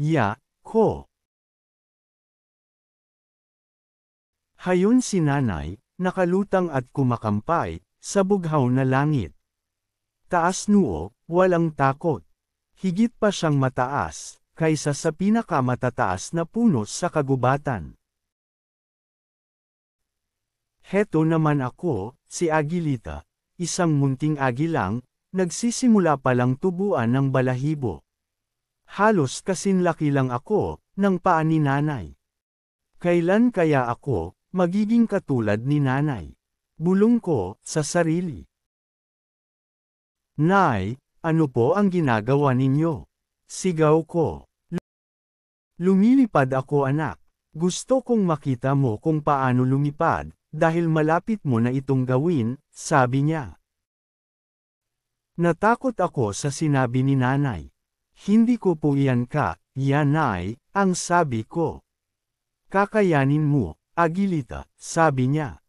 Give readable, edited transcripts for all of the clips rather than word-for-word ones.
Ya, ko. Hayon si nanay, nakalutang at kumakampay, sa bughaw na langit. Taas noo, walang takot. Higit pa siyang mataas, kaysa sa pinakamatataas na puno sa kagubatan. Heto naman ako, si Agilita, isang munting agilang, nagsisimula palang tubuan ng balahibo. Halos kasinlaki lang ako, ng paa ni nanay. Kailan kaya ako, magiging katulad ni nanay? Bulong ko, sa sarili. Nay, ano po ang ginagawa ninyo? Sigaw ko. Lumilipad ako anak. Gusto kong makita mo kung paano lumipad, dahil malapit mo na itong gawin, sabi niya. Natakot ako sa sinabi ni nanay. Hindi ko po iyan nay, ang sabi ko. Kakayanin mo, Agilita, sabi niya.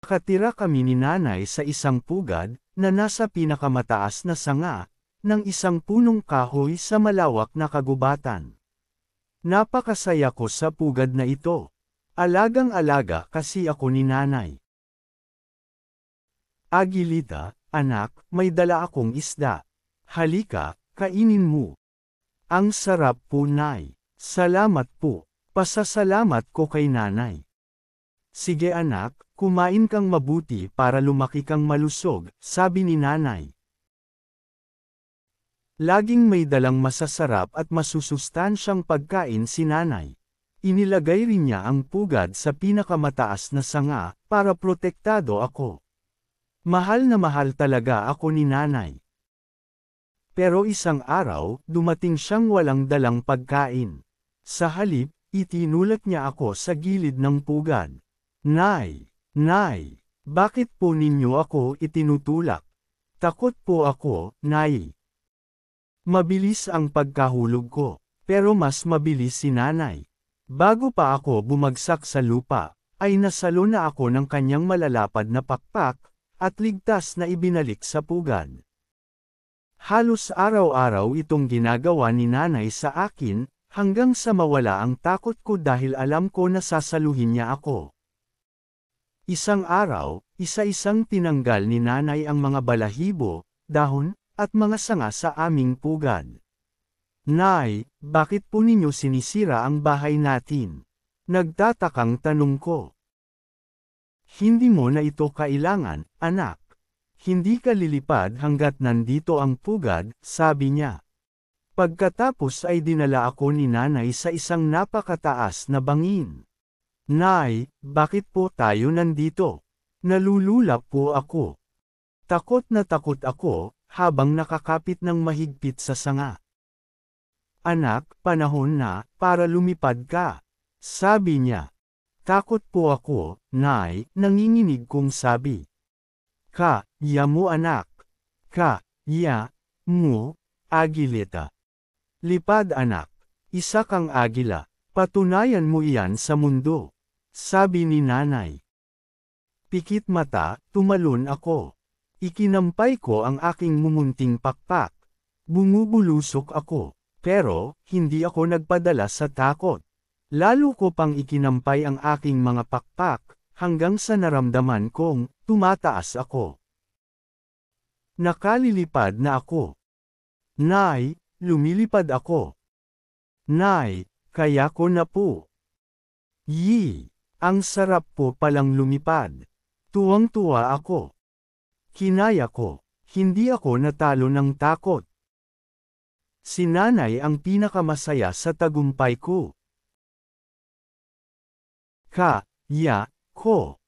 Nakatira kami ni nanay sa isang pugad, na nasa pinakamataas na sanga, ng isang punong kahoy sa malawak na kagubatan. Napakasaya ko sa pugad na ito. Alagang-alaga kasi ako ni nanay. Agilita, anak, may dala akong isda. Halika, kainin mo. Ang sarap po nay. Salamat po. Pasasalamat ko kay nanay. Sige anak, kumain kang mabuti para lumaki kang malusog, sabi ni nanay. Laging may dalang masasarap at masusustansyang pagkain si nanay. Inilagay rin niya ang pugad sa pinakamataas na sanga, para protektado ako. Mahal na mahal talaga ako ni nanay. Pero isang araw, dumating siyang walang dalang pagkain. Sa halip, itinulak niya ako sa gilid ng pugad. Nay, bakit po ninyo ako itinutulak? Takot po ako, nay. Mabilis ang pagkahulog ko, pero mas mabilis si nanay. Bago pa ako bumagsak sa lupa, ay nasalo na ako ng kanyang malalapad na pakpak, at ligtas na ibinalik sa pugad. Halos araw-araw itong ginagawa ni nanay sa akin, hanggang sa mawala ang takot ko dahil alam ko na sasaluhin niya ako. Isang araw, isa-isang tinanggal ni nanay ang mga balahibo, dahon, at mga sanga sa aming pugad. Nay, bakit po ninyo sinisira ang bahay natin? Nagtatakang tanong ko. Hindi mo na ito kailangan, anak. Hindi ka lilipad hanggat nandito ang pugad, sabi niya. Pagkatapos ay dinala ako ni nanay sa isang napakataas na bangin. Nay, bakit po tayo nandito? Nalulula po ako. Takot na takot ako, habang nakakapit ng mahigpit sa sanga. Anak, panahon na, para lumipad ka. Sabi niya. Takot po ako, nay, nanginginig kong sabi. Ya mo anak. Ya mo, Agilita. Lipad anak. Isa kang agila. Patunayan mo iyan sa mundo. Sabi ni nanay. Pikit mata, tumalon ako. Ikinampay ko ang aking mumunting pakpak. Bumubulusok ako. Pero, hindi ako nagpadala sa takot. Lalo ko pang ikinampay ang aking mga pakpak, hanggang sa naramdaman kong, tumataas ako. Nakalilipad na ako. Nay, lumilipad ako. Nay, kaya ko na po. Ang sarap po palang lumipad. Tuwang-tuwa ako. Kinaya ko, hindi ako natalo ng takot. Si nanay ang pinakamasaya sa tagumpay ko. Ya ko.